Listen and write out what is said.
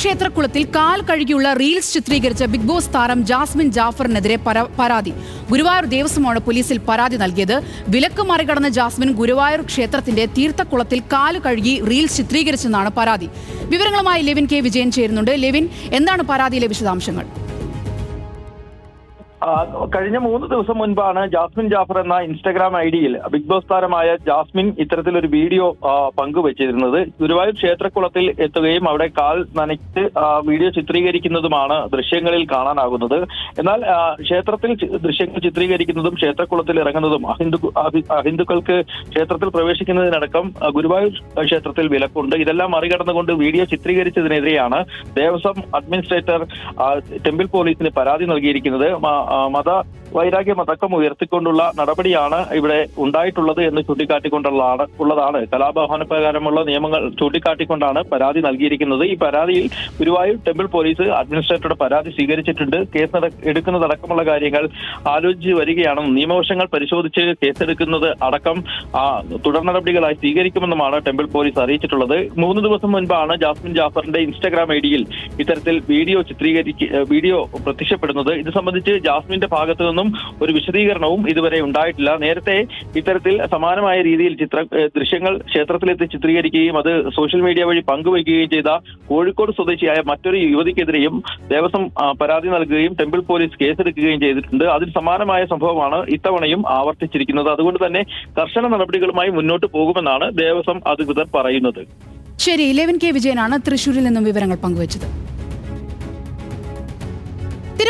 ക്ഷേത്രക്കുളത്തിൽ കാൽ കഴുകിയുള്ള റീൽസ് ചിത്രീകരിച്ച big boss താരം ജാസ്മിൻ ജാഫറിനെതിരെ പരാതി. ഗുരുവായൂർ ദേവസ്വമാണ് പോലീസിൽ പരാതി നൽകിയത്. വിലക്ക് മറികടന്ന ജാസ്മിൻ ഗുരുവായൂർ ക്ഷേത്രത്തിന്റെ തീർത്ഥക്കുളത്തിൽ കാല് കഴുകി റീൽസ് ചിത്രീകരിച്ചെന്നാണ് പരാതി. വിവരങ്ങളുമായി ലെവിൻ കെ വിജയൻ ചേരുന്നുണ്ട്. ലെവിൻ, എന്താണ് പരാതിയിലെ വിശദാംശങ്ങൾ? കഴിഞ്ഞ 3 ദിവസം മുൻപാണ് ജാസ്മിൻ ജാഫർ എന്ന ഇൻസ്റ്റഗ്രാം ഐഡിയിൽ ബിഗ് ബോസ് താരമായ ജാസ്മിൻ ഇത്തരത്തിലൊരു വീഡിയോ പങ്കുവച്ചിരുന്നത്. ഗുരുവായൂർ ക്ഷേത്രക്കുളത്തിൽ എത്തുകയും അവിടെ കാൽ നനച്ച് വീഡിയോ ചിത്രീകരിക്കുന്നതുമാണ് ദൃശ്യങ്ങളിൽ കാണാനാകുന്നത്. എന്നാൽ ക്ഷേത്രത്തിൽ ദൃശ്യങ്ങൾ ചിത്രീകരിക്കുന്നതും ക്ഷേത്രക്കുളത്തിൽ ഇറങ്ങുന്നതും അഹിന്ദുക്കൾക്ക് ക്ഷേത്രത്തിൽ പ്രവേശിക്കുന്നതിനടക്കം ഗുരുവായൂർ ക്ഷേത്രത്തിൽ വിലക്കുണ്ട്. ഇതെല്ലാം മറികടന്നുകൊണ്ട് വീഡിയോ ചിത്രീകരിച്ചതിനെതിരെയാണ് ദേവസ്വം അഡ്മിനിസ്ട്രേറ്റർ ടെമ്പിൾ പോലീസിന് പരാതി നൽകിയിരിക്കുന്നത്. മത വൈരാഗ്യമടക്കം ഉയർത്തിക്കൊണ്ടുള്ള നടപടിയാണ് ഇവിടെ ഉണ്ടായിട്ടുള്ളത് എന്ന് ചൂണ്ടിക്കാട്ടിക്കൊണ്ടുള്ളതാണ് കലാപാഹ്വാന പ്രകാരമുള്ള നിയമങ്ങൾ ചൂണ്ടിക്കാട്ടിക്കൊണ്ടാണ് പരാതി നൽകിയിരിക്കുന്നത്. ഈ പരാതിയിൽ ഗുരുവായൂർ ടെമ്പിൾ പോലീസ് അഡ്മിനിസ്ട്രേറ്ററുടെ പരാതി സ്വീകരിച്ചിട്ടുണ്ട്. കേസ് എടുക്കുന്നതടക്കമുള്ള കാര്യങ്ങൾ ആലോചിച്ച് വരികയാണെന്നും നിയമവശങ്ങൾ പരിശോധിച്ച് കേസെടുക്കുന്നത് അടക്കം തുടർ നടപടികളായി സ്വീകരിക്കുമെന്നുമാണ് ടെമ്പിൾ പോലീസ് അറിയിച്ചിട്ടുള്ളത്. 3 ദിവസം മുൻപാണ് ജാസ്മിൻ ജാഫറിന്റെ ഇൻസ്റ്റഗ്രാം ഐഡിയിൽ ഇത്തരത്തിൽ വീഡിയോ പ്രത്യക്ഷപ്പെടുന്നത്. ഇത് സംബന്ധിച്ച് ജാസ്മിന്റെ ഭാഗത്തു നിന്നും ഒരു വിശദീകരണവും ഇതുവരെ ഉണ്ടായിട്ടില്ല. നേരത്തെ ഇത്തരത്തിൽ സമാനമായ രീതിയിൽ ദൃശ്യങ്ങൾ ക്ഷേത്രത്തിലെത്തി ചിത്രീകരിക്കുകയും അത് സോഷ്യൽ മീഡിയ വഴി പങ്കുവയ്ക്കുകയും ചെയ്ത കോഴിക്കോട് സ്വദേശിയായ മറ്റൊരു യുവതിക്കെതിരെയും ദേവസ്വം പരാതി നൽകുകയും ടെമ്പിൾ പോലീസ് കേസെടുക്കുകയും ചെയ്തിട്ടുണ്ട്. അതിന് സമാനമായ സംഭവമാണ് ഇത്തവണയും ആവർത്തിച്ചിരിക്കുന്നത്. അതുകൊണ്ട് തന്നെ കർശന നടപടികളുമായി മുന്നോട്ട് പോകുമെന്നാണ് ദേവസ്വം അധികൃതർ പറയുന്നത്. ശരി, ലെവിൻ കെ വിജയനാണ് തൃശൂരിൽ നിന്നും വിവരങ്ങൾ പങ്കുവച്ചത്.